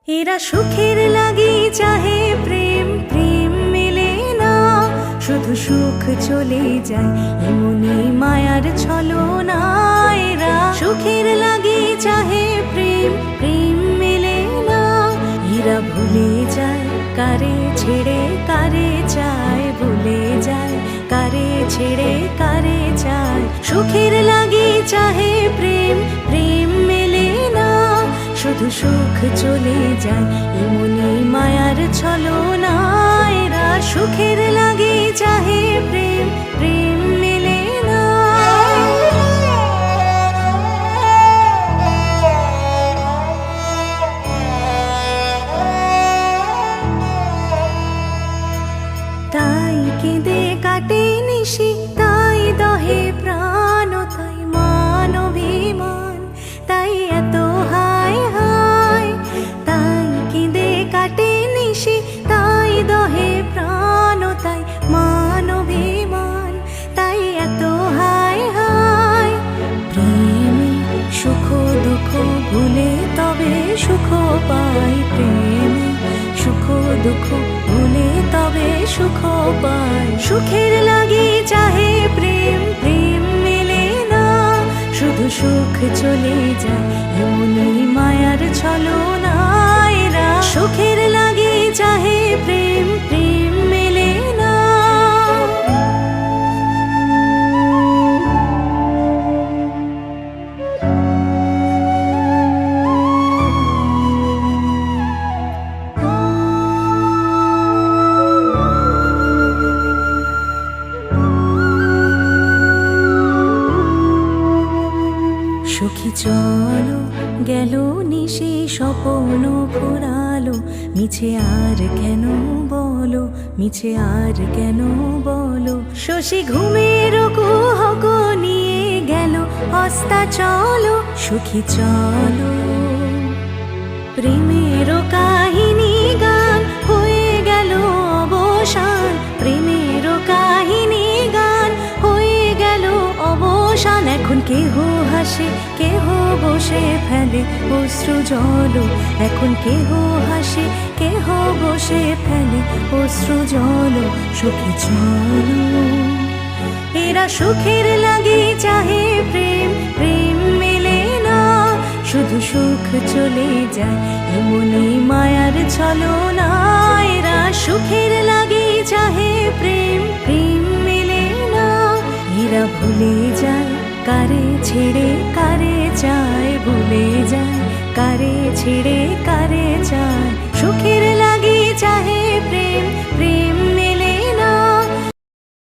এরা সুখের লাগি চাহে প্রেম, প্রেম মেলে না, শুধু সুখ চলে যায় এমনি মায়ার ছলনা। এরা সুখের লাগি চাহে প্রেম, প্রেম মেলে না, এরা ভুলে যায় কারে ছেড়ে কারে চায়, ভুলে যায় কারে ছেড়ে কারে চায়। সুখের লাগি চাহে প্রেম, প্রেম মেলে না, শুধু সুখ চলে যায় এমনি মায়ার ছলনা। এরা সুখের লাগি চাহে প্রেম, প্রেম মেলে না। তাই কেঁদে কাটে নিশি, তাই দহে প্রাণ, তাই মান অভিমান, তাই এত হায় হায়। তাই কেঁদে কাটে নিশি, তাই দহে প্রাণ, তাই মান অভিমান, তাই এত হায় হায়। প্রেমে সুখ দুঃখ ভুলে তবে সুখ পাই, প্রেমে সুখ দুঃখ ভুলে তবে সুখ পাই। সুখের লাগি চাহে প্রেম, প্রেম মেলে না, শুধু সুখ চলে যায় এমনি মায়ার ছলনা। এরা সুখের লাগি চাহে প্রেম, প্রেম মেলে না। সখী চলো গেল নিশি, স্বপ্ন ফুরালো, মিছে আর কেন বলো, মিছে আর কেন বলো। শশী ঘুমের কুহক নিয়ে গেল হস্তা চলো, সখী চলো। প্রেমের কাহিনী গান হয়ে গেল অবসান, প্রেমের কাহিনী গান হয়ে গেল অবসান। এখন কেহ হাসে কেহ বসে ফেলে অশ্রু জল, এখন কেহ হাসে কেহ বসে ফেলে অশ্রু জল। সখী চলো। এরা সুখের লাগি চাহে প্রেম, প্রেম মেলে না, শুধু সুখ চলে যায় এমনি মায়ার ছলনা। এরা সুখের লাগি চাহে প্রেম, প্রেম মেলে না, এরা ভুলে যায় কারে ছেড়ে কারে চায়, ভুলে যায় কারে ছেড়ে কারে চায়।